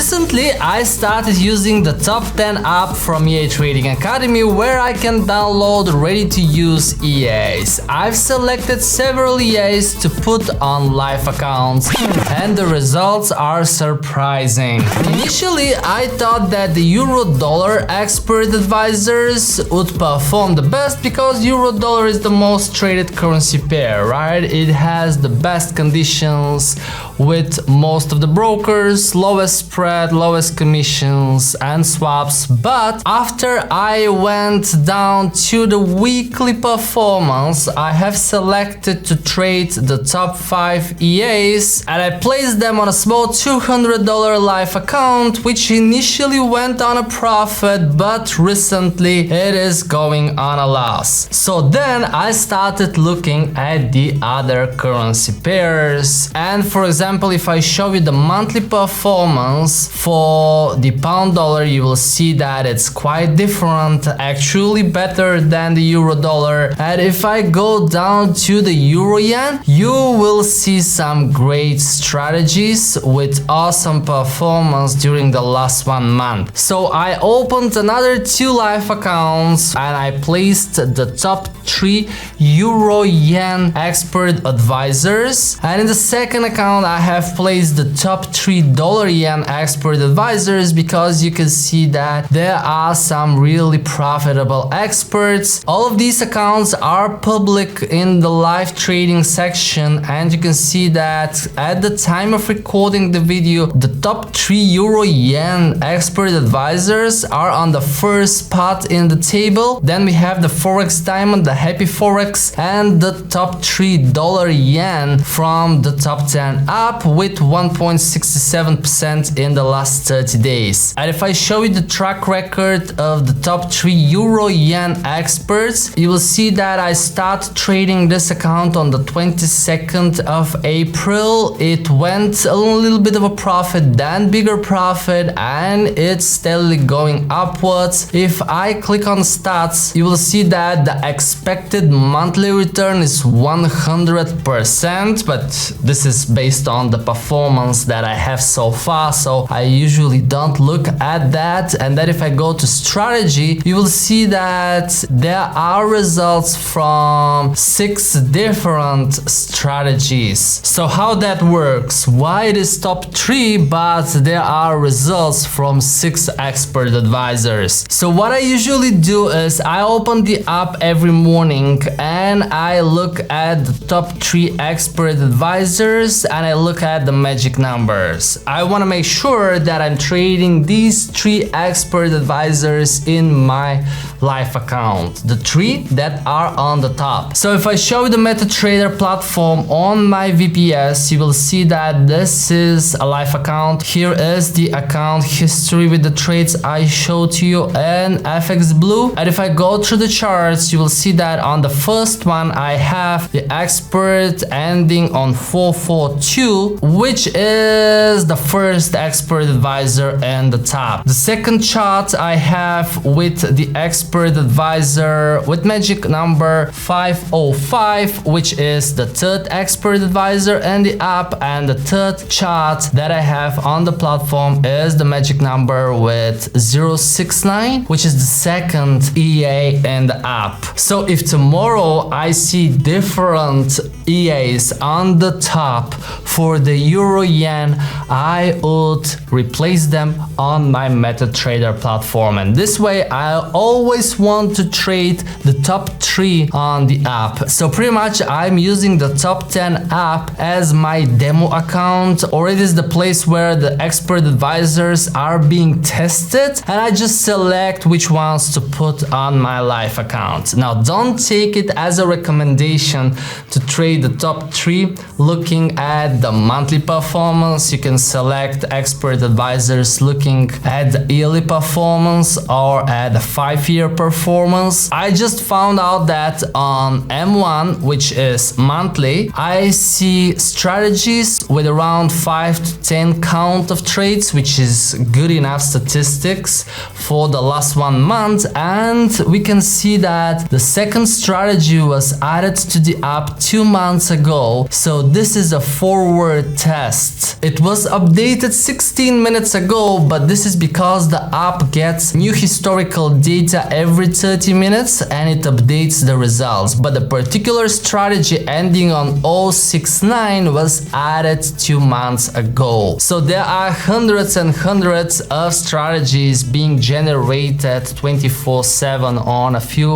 Recently, I started using the top 10 app from EA Trading Academy where I can download ready-to-use EAs. I've selected several EAs to put on live accounts and the results are surprising. Initially, I thought that the Euro-Dollar expert advisors would perform the best because Euro-Dollar is the most traded currency pair, right? It has the best conditions with most of the brokers, lowest spread, lowest commissions and swaps. But after I went down to the weekly performance, I have selected to trade the top 5 EAs and I placed them on a small $200 live account, which initially went on a profit, but recently it is going on a loss. So then I started looking at the other currency pairs, and for example, if I show you the monthly performance for the pound dollar, you will see that it's quite different, actually better than the euro dollar. And if I go down to the euro yen, you will see some great strategies with awesome performance during the last 1 month. So I opened another 2 live accounts and I placed the top 3 euro yen expert advisors, and in the second account I have placed the top 3 dollar yen expert advisors because you can see that there are some really profitable experts. All of these accounts are public in the live trading section, and you can see that at the time of recording the video, the top 3 euro yen expert advisors are on the first spot in the table. Then we have the Forex Diamond, the Happy Forex, and the top 3 dollar yen from the top 10 app with 1.67% in the last 30 days. And if I show you the track record of the top 3 euro yen experts, you will see that I started trading this account on the 22nd of April. It went a little bit of a profit, then bigger profit, and it's steadily going upwards. If I click on stats, you will see that the expected monthly return is 100%, but this is based on the performance that I have so far, so I usually don't look at that. And then if I go to strategy, you will see that there are results from 6 different strategies. So how that works, why it is top 3 but there are results from 6 expert advisors. So what I usually do is I open the app every morning and I look at the top 3 expert advisors and I look at the magic numbers. I want to make sure that I'm trading these 3 expert advisors in my live account, the 3 that are on the top. So if I show you the MetaTrader platform on my VPS, you will see that this is a live account. Here is the account history with the trades I showed to you in FX Blue. And if I go through the charts, you will see that on the first one I have the expert ending on 442, which is the first expert advisor in the top. The second chart I have with the expert advisor with magic number 505, which is the third expert advisor in the app, and the third chart that I have on the platform is the magic number with 069, which is the second EA in the app. So if tomorrow I see different EAs on the top for the euro yen, I would replace them on my MetaTrader platform, and this way I always want to trade the top 3 on the app. So pretty much I'm using the top 10 app as my demo account, or it is the place where the expert advisors are being tested, and I just select which ones to put on my live account. Now don't take it as a recommendation to trade the top 3 looking at the monthly performance. You can select expert advisors looking at the yearly performance or at the 5-year performance. I just found out that on M1, which is monthly, I see strategies with around 5 to 10 count of trades, which is good enough statistics for the last 1 month. And we can see that the second strategy was added to the app 2 months months ago, so this is a forward test. It was updated 16 minutes ago, but this is because the app gets new historical data every 30 minutes and it updates the results. But the particular strategy ending on 069 was added 2 months ago. So there are hundreds and hundreds of strategies being generated 24/7 on a few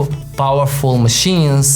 powerful machines,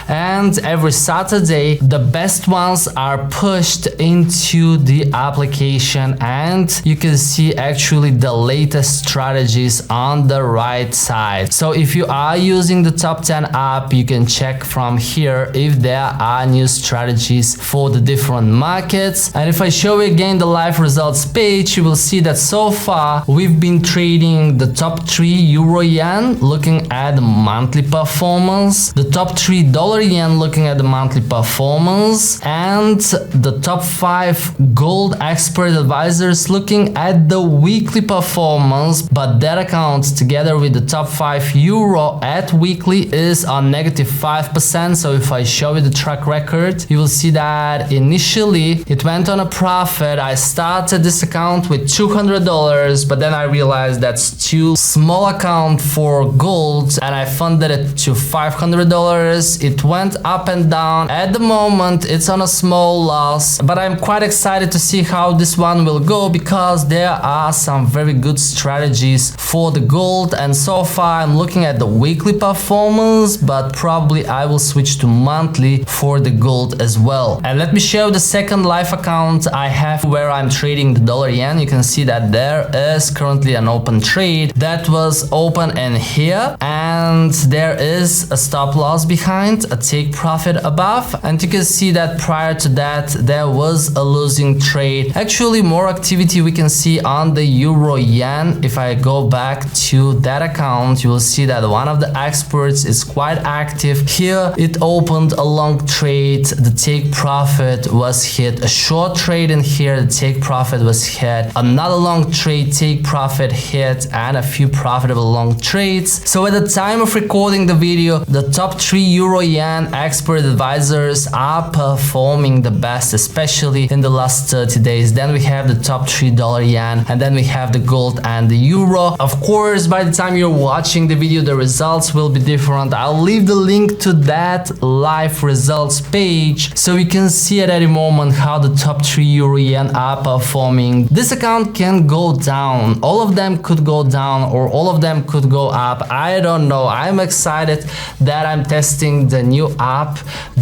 and every Saturday the best ones are pushed into the application, and you can see actually the latest strategies on the right side. So if you are using the top 10 app, you can check from here if there are new strategies for the different markets. And if I show you again the live results page, you will see that so far we've been trading the top 3 euro yen, looking at the monthly performance, the top 3 dollar yen, looking at the monthly performance, and the top 5 gold expert advisors looking at the weekly performance. But that account together with the top 5 euro at weekly is on -5%. So if I show you the track record, you will see that initially it went on a profit. I started this account with $200, but then I realized that's too small account for gold and I funded it to $500. It went up and down. At the moment it's on a small loss, but I'm quite excited to see how this one will go because there are some very good strategies for the gold, and so far I'm looking at the weekly performance, but probably I will switch to monthly for the gold as well. And let me show the second live account I have where I'm trading the dollar yen. You can see that there is currently an open trade that was open in here, and there is a stop loss behind, a take profit above, and you can see that prior to that there was a losing trade. Actually more activity we can see on the euro yen. If I go back to that account, you will see that one of the experts is quite active. Here it opened a long trade, the take profit was hit, a short trade in here, the take profit was hit, another long trade, take profit hit, and a few profitable long trades. So at the time of recording the video, the top 3 euro yen expert advisors are performing the best, especially in the last 30 days. Then we have the top 3 dollar yen, and then we have the gold and the euro. Of course, by the time you're watching the video, the results will be different. I'll leave the link to that live results page so you can see at any moment how the top 3 euro yen are performing. This account can go down, all of them could go down, or all of them could go up. I don't know. I'm excited that I'm testing the new app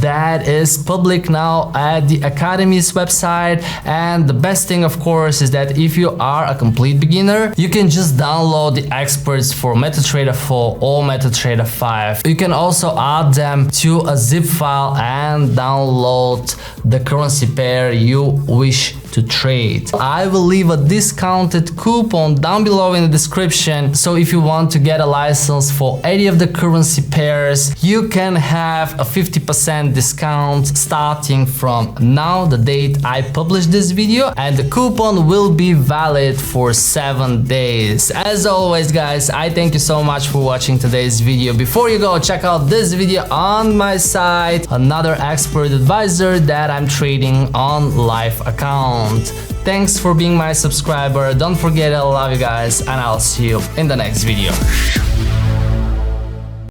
that is public now at the Academy's website. And the best thing, of course, is that if you are a complete beginner, you can just download the experts for MetaTrader 4 or MetaTrader 5. You can also add them to a zip file and download the currency pair you wish to trade. I will leave a discounted coupon down below in the description, so if you want to get a license for any of the currency pairs, you can have a 50% discount starting from now, the date I published this video, and the coupon will be valid for 7 days. As always guys, I thank you so much for watching today's video. Before you go, check out this video on my site, another expert advisor that I'm trading on live account. Thanks for being my subscriber. Don't forget I love you guys, and I'll see you in the next video.